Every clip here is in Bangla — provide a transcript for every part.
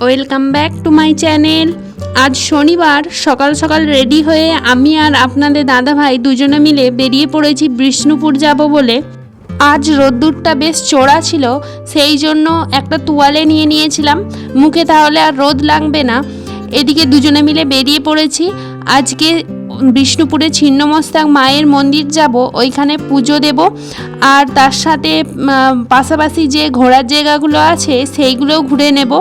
Welcome back to my channel. আজ শনিবার সকাল সকাল রেডি হয়ে আমি আর আপনাদের দাদা ভাই দুজনে মিলে বেরিয়ে পড়েছি বিষ্ণুপুর যাব বলে। আজ রোদ্দুরটা বেশ চড়া ছিল, সেই জন্য একটা তোয়ালে নিয়ে নিয়েছিলাম, মুখে তাহলে আর রোদ লাগবে না। এদিকে দুজনে মিলে বেরিয়ে পড়েছি। আজকে বিষ্ণুপুরে ছিন্নমস্তাক মায়ের মন্দির যাব, ওইখানে পুজো দেব, আর তার সাথে পাশাপাশি যে ঘোরার জায়গাগুলো আছে সেইগুলোও ঘুরে নেব।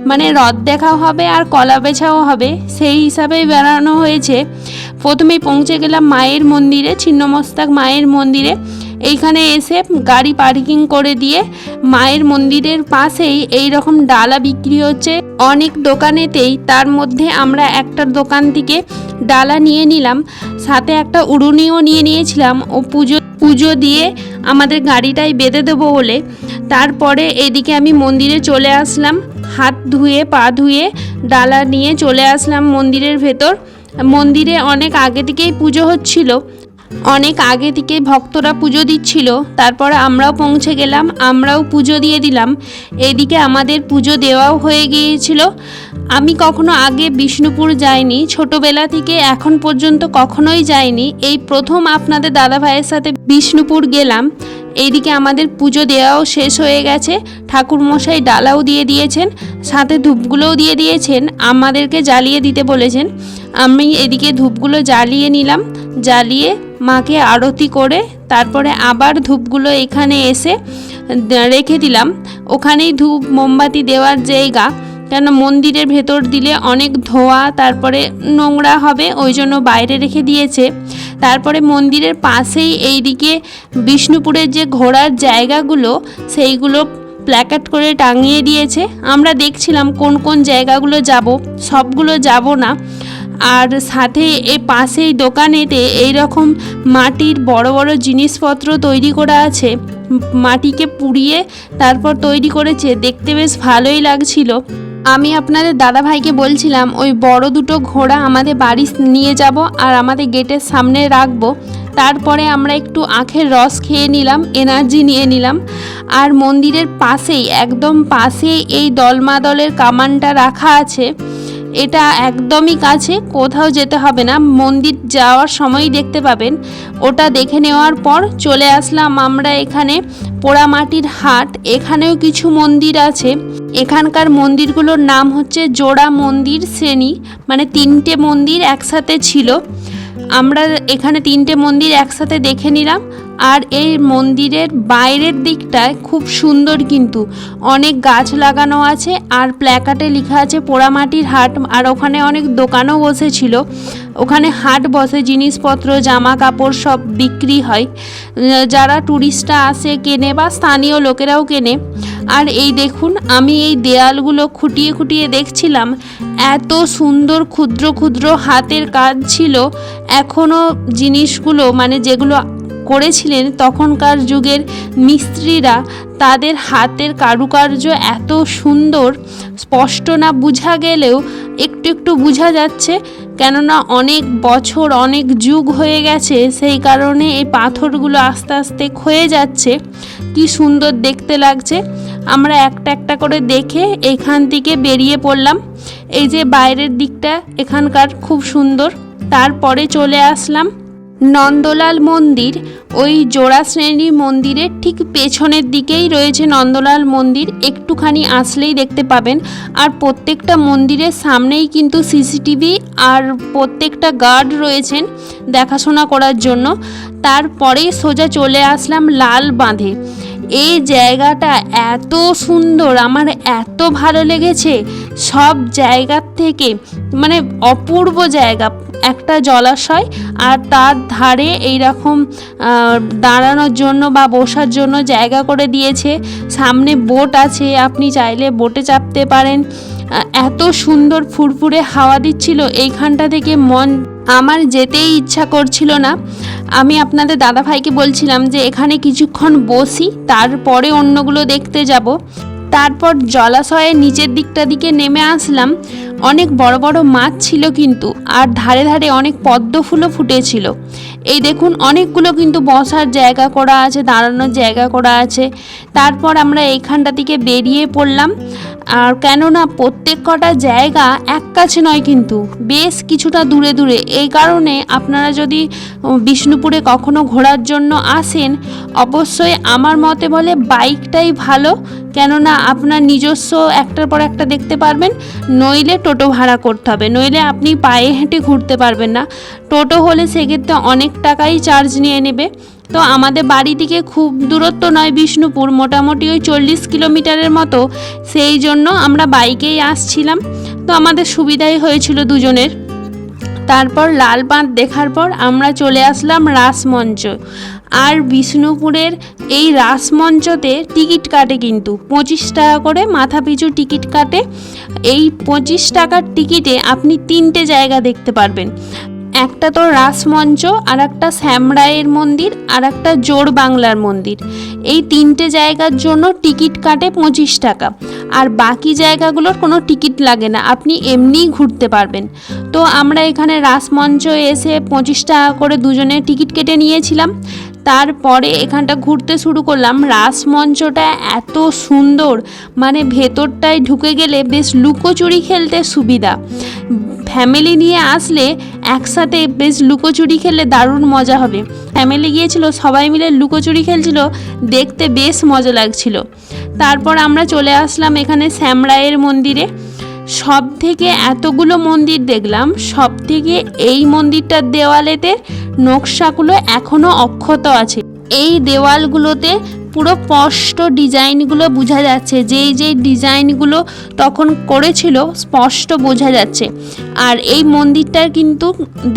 মানে রথ দেখাও হবে আর কলা বেছাও হবে, সেই হিসাবেই বেড়ানো হয়েছে। প্রথমেই পৌঁছে গেলাম মায়ের মন্দিরে, ছিন্নমস্তাক মায়ের মন্দিরে। এইখানে এসে গাড়ি পার্কিং করে দিয়ে মায়ের মন্দিরের পাশেই এই রকম ডালা বিক্রি হচ্ছে অনেক দোকানেতেই। তার মধ্যে আমরা একটা দোকান থেকে ডালা নিয়ে নিলাম, সাথে একটা উড়ুনিও নিয়ে নিয়েছিলাম ও পুজো দিয়ে আমাদের গাড়িটাই বেঁধে দেবো বলে। তারপরে এদিকে আমি মন্দিরে চলে আসলাম, হাত ধুয়ে পা ধুয়ে ডালা নিয়ে চলে আসলাম মন্দিরের ভেতর। মন্দিরে অনেক আগে থেকেই পুজো হচ্ছিল, অনেক আগে থেকে ভক্তরা পুজো দিচ্ছিল। তারপরে আমরাও পৌঁছে গেলাম, আমরাও পুজো দিয়ে দিলাম। এদিকে আমাদের পুজো দেওয়াও হয়ে গিয়েছিল। আমি কখনো আগে বিষ্ণুপুর যাইনি, ছোটবেলা থেকে এখন পর্যন্ত কখনোই যাইনি, এই প্রথম আপনাদের দাদা ভাইয়ের সাথে বিষ্ণুপুর গেলাম। এইদিকে আমাদের পুজো দেওয়াও শেষ হয়ে গেছে, ঠাকুরমশাই ডালাও দিয়ে দিয়েছেন, সাথে ধূপগুলোও দিয়ে দিয়েছেন, আমাদেরকে জ্বালিয়ে দিতে বলেছেন। আমি এদিকে ধূপগুলো জ্বালিয়ে নিলাম, জ্বালিয়ে মাকে আরতি করে তারপরে আবার ধূপগুলো এখানে এসে রেখে দিলাম। ওখানেই ধূপ মোমবাতি দেওয়ার জায়গা, কেন মন্দিরের ভেতর দিলে অনেক ধোঁয়া তারপরে নোংরা হবে, ওই জন্য বাইরে রেখে দিয়েছে। তারপরে মন্দিরের পাশেই এইদিকে বিষ্ণুপুরের যে ঘোরার জায়গাগুলো সেইগুলো প্ল্যাকার্ড করে টাঙিয়ে দিয়েছে। আমরা দেখছিলাম কোন কোন জায়গাগুলো যাব, সবগুলো যাব না। আর সাথে এ পাশেই দোকানেতে এই রকম মাটির বড় বড় জিনিসপত্র তৈরি করা আছে, মাটিকে পুড়িয়ে তারপর তৈরি করেছে, দেখতে বেশ ভালোই লাগছিল। আমি আপনাদের দাদা ভাইকে বলছিলাম ওই বড় দুটো ঘোড়া আমাদের বাড়ি নিয়ে যাব আর আমাদের গেটের সামনে রাখবো। তারপরে আমরা একটু আখের রস খেয়ে নিলাম, এনার্জি নিয়ে নিলাম। আর মন্দিরের পাশেই একদম পাশেই এই দলমাদলের কামানটা রাখা আছে, এটা একদমই কাছে, কোথাও যেতে হবে না, মন্দির যাওয়ার সময়ই দেখতে পাবেন। ওটা দেখে নেওয়ার পর চলে আসলাম আমরা এখানে পোড়ামাটির হাট। এখানেও কিছু মন্দির আছে, এখানকার মন্দিরগুলোর নাম হচ্ছে জোড়া মন্দির শ্রেণী, মানে তিনটে মন্দির একসাথে ছিল। আমরা এখানে তিনটে মন্দির একসাথে দেখে নিলাম। আর এই মন্দিরের বাইরের দিকটায় খুব সুন্দর, কিন্তু অনেক গাছ লাগানো আছে আর প্ল্যাকার্ডে লেখা আছে পোড়ামাটির হাট। আর ওখানে অনেক দোকানও বসেছিল, ওখানে হাট বসে, জিনিসপত্র জামা কাপড় সব বিক্রি হয়, যারা টুরিস্টরা আসে কেনে বা স্থানীয় লোকেরাও কেনে। আর এই দেখুন, আমি এই দেয়ালগুলো খুঁটিয়ে খুঁটিয়ে দেখছিলাম, এত সুন্দর ক্ষুদ্র ক্ষুদ্র হাতের কাজ ছিল। এখনও জিনিসগুলো মানে যেগুলো করেছিলেন তখনকার যুগের মিস্ত্রিরা, তাদের হাতের কারুকার্য এত সুন্দর, স্পষ্ট না বোঝা গেলেও একটু একটু বোঝা যাচ্ছে, কেননা অনেক বছর অনেক যুগ হয়ে গেছে, সেই কারণে এই পাথরগুলো আস্তে আস্তে ক্ষয়ে যাচ্ছে। কি সুন্দর দেখতে লাগছে। আমরা একটা একটা করে দেখে এখান থেকে বেরিয়ে পড়লাম। এই যে বাইরের দিকটা এখানকার খুব সুন্দর। তারপরে চলে আসলাম নন্দলাল মন্দির। ওই জোড়া শ্রেণীর মন্দিরের ঠিক পেছনের দিকেই রয়েছে নন্দলাল মন্দির, একটুখানি আসলেই দেখতে পাবেন। আর প্রত্যেকটা মন্দিরের সামনেই কিন্তু সিসিটিভি আর প্রত্যেকটা গার্ড রয়েছেন দেখাশোনা করার জন্য। তারপরেই সোজা চলে আসলাম লাল বাঁধে। এই জায়গাটা এত সুন্দর, আমার এত ভালো লেগেছে, সব জায়গার থেকে মানে অপূর্ব জায়গা। একটা জলাশয় আর তার ধারে এইরকম দাঁড়ানোর জন্য বা বসার জন্য জায়গা করে দিয়েছে, সামনে বোট আছে, আপনি চাইলে বোটে চাপতে পারেন। এত সুন্দর ফুরফুরে হাওয়া দিচ্ছিল এইখানটা থেকে, আমার যেতেই ইচ্ছা করছিল না। আমি আপনাদের দাদা ভাইকে বলছিলাম যে এখানে কিছুক্ষণ বসি, তারপরে অন্যগুলো দেখতে যাব। তারপর জলাশয়ের নিচের দিকে নেমে আসলাম। অনেক বড় বড় মাছ ছিল কিন্তু, আর ধারে ধারে অনেক পদ্ম ফুলও ফুটেছিল। এই দেখুন অনেকগুলো কিন্তু বসার জায়গা করা আছে, দাঁড়ানোর জায়গা করা আছে। তারপর আমরা এইখানটা থেকে বেরিয়ে পড়লাম। আর কেননা প্রত্যেক কটা জায়গা এক কাছে নয় কিন্তু, বেশ কিছুটা দূরে দূরে। এই কারণে আপনারা যদি বিষ্ণুপুরে কখনো ঘোরার জন্য আসেন, অবশ্যই আমার মতে বলে বাইকটাই ভালো, কেননা আপনার নিজস্ব একটার পর একটা দেখতে পারবেন। নইলে টোটো ভাড়া করতে হবে, নইলে আপনি পায়ে হেঁটে ঘুরতে পারবেন না। টোটো হলে সেক্ষেত্রে অনেক টাকাই চার্জ নিয়ে নেবে। তো আমাদের বাড়ি থেকে খুব দূরত্ব নয় বিষ্ণুপুর, মোটামুটি ওই 40 কিলোমিটারের মতো, সেই জন্য আমরা বাইকেই আসছিলাম। তো আমাদের সুবিধাই হয়েছিল দুজনের। তারপর লাল বাঁধ দেখার পর আমরা চলে আসলাম রাসমঞ্চ। আর বিষ্ণুপুরের এই রাসমঞ্চতে টিকিট কাটে কিন্তু 25 টাকা করে মাথা পিছু টিকিট কাটে। এই 25 টাকার টিকিটে আপনি 3টে জায়গা দেখতে পারবেন। একটা তো রাসমঞ্চ, আর একটা শ্যামরায়ের মন্দির, আর একটা জোড় বাংলার মন্দির। এই 3টে জায়গার জন্য টিকিট কাটে 25 টাকা। আর বাকি জায়গাগুলোর কোনো টিকিট লাগে না, আপনি এমনিই ঘুরতে পারবেন। তো আমরা এখানে রাসমঞ্চ এসে 25 টাকা করে দুজনে টিকিট কেটে নিয়েছিলাম। তারপরে এখানটা ঘুরতে শুরু করলাম। রাসমঞ্চটা এত সুন্দর, মানে ভেতরটায় ঢুকে গেলে বেশ লুকোচুরি খেলতে সুবিধা। ফ্যামিলি নিয়ে আসলে একসাথে বেশ লুকোচুরি খেললে দারুণ মজা হবে। ফ্যামিলি গিয়েছিল, সবাই মিলে লুকোচুরি খেলছিল, দেখতে বেশ মজা লাগছিল। তারপর আমরা চলে আসলাম এখানে শ্যামরায়ের মন্দিরে। সব থেকে এতগুলো মন্দির দেখলাম, সব থেকে এই মন্দিরটার দেওয়ালেতে নকশাগুলো এখনও অক্ষত আছে। এই দেওয়ালগুলোতে পুরো স্পষ্ট ডিজাইনগুলো বোঝা যাচ্ছে, যেই ডিজাইনগুলো তখন করেছিল স্পষ্ট বোঝা যাচ্ছে। আর এই মন্দিরটার কিন্তু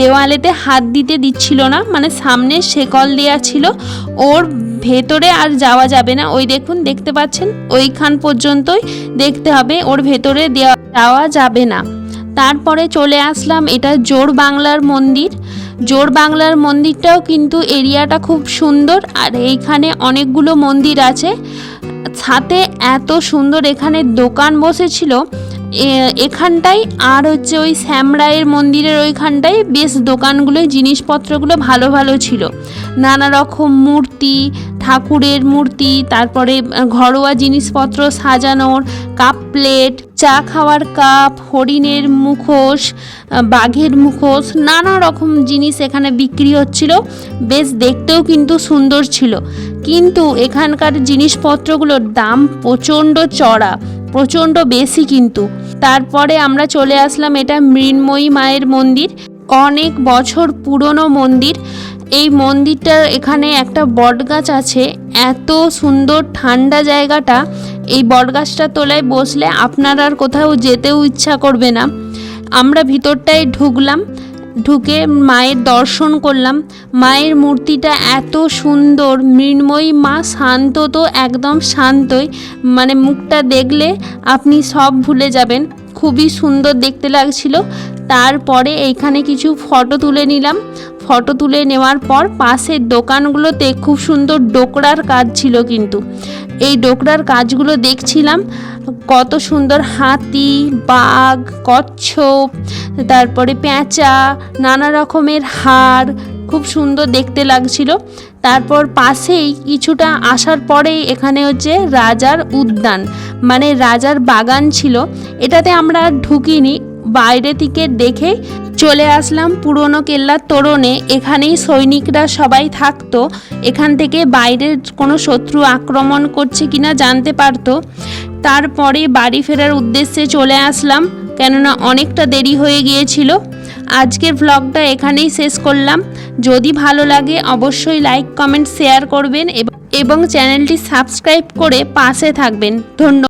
দেওয়ালেতে হাত দিতে দিচ্ছিল না, মানে সামনে শেকল দেওয়া ছিল, ওর ভেতরে আর যাওয়া যাবে না। ওই দেখুন, দেখতে পাচ্ছেন, ওইখান পর্যন্তই দেখতে হবে, ওর ভেতরে যাওয়া যাবে না। তারপরে চলে আসলাম, এটা জোড় বাংলার মন্দির। জোড় বাংলার মন্দিরটাও কিন্তু এরিয়াটা খুব সুন্দর, আর এইখানে অনেকগুলো মন্দির আছে, সাথে এত সুন্দর এখানে দোকান বসেছিল এখানটাই। আর হচ্ছে ওই শ্যামরায়ের মন্দিরের ওইখানটায় বেশ দোকানগুলোয় জিনিসপত্রগুলো ভালো ভালো ছিল। নানা রকম মূর্তি, ঠাকুরের মূর্তি, তারপরে ঘরোয়া জিনিসপত্র সাজানোর, কাপ প্লেট, চা খাওয়ার কাপ, হরিণের মুখোশ, বাঘের মুখোশ, নানা রকম জিনিস এখানে বিক্রি হচ্ছিল। বেশ দেখতেও কিন্তু সুন্দর ছিল, কিন্তু এখানকার জিনিসপত্রগুলোর দাম প্রচণ্ড চড়া, প্রচণ্ড বেশি কিন্তু। তারপরে আমরা চলে আসলাম, এটা মৃন্ময়ী মায়ের মন্দির, অনেক বছর পুরনো মন্দির। এই মন্দিরটার এখানে একটা বটগাছ আছে, এত সুন্দর ঠান্ডা জায়গাটা। এই বটগাছটার তলায় বসলে আপনার আর কোথাও যেতেও ইচ্ছা করবে না। আমরা ভিতরটায় ঢুকলাম, ঢুকে মায়ের দর্শন করলাম। মায়ের মূর্তিটা এত সুন্দর, মৃন্ময়ী মা শান্ত, তো একদম শান্তই, মানে মুখটা দেখলে আপনি সব ভুলে যাবেন, খুবই সুন্দর দেখতে লাগছিল। তারপরে এইখানে কিছু ফটো তুলে নিলাম। ফটো তুলে নেওয়ার পর পাশের দোকানগুলোতে খুব সুন্দর ডোকরার কাজ ছিল কিন্তু। এই ডোকরার কাজগুলো দেখছিলাম, কত সুন্দর হাতি, বাঘ, কচ্ছপ, তারপরে পেঁচা, নানা রকমের হাড়, খুব সুন্দর দেখতে লাগছিল। তারপর পাশেই কিছুটা আসার পরেই এখানে হচ্ছে রাজার উদ্যান, মানে রাজার বাগান ছিল। এটাতে আমরা ঢুকিনি, বাইরে থেকে দেখে চলে আসলাম পুরনো কেল্লার তোরণে। এখানেই সৈনিকরা সবাই থাকতো, এখান থেকে বাইরের কোনো শত্রু আক্রমণ করছে কিনা জানতে পারতো। তারপরে বাড়ি ফেরার উদ্দেশ্যে চলে আসলাম, কেননা অনেকটা দেরি হয়ে গিয়েছিল। আজকের ভ্লগটা এখানেই শেষ করলাম। যদি ভালো লাগে অবশ্যই লাইক, কমেন্ট, শেয়ার করবেন এবং চ্যানেলটি সাবস্ক্রাইব করে পাশে থাকবেন। ধন্যবাদ।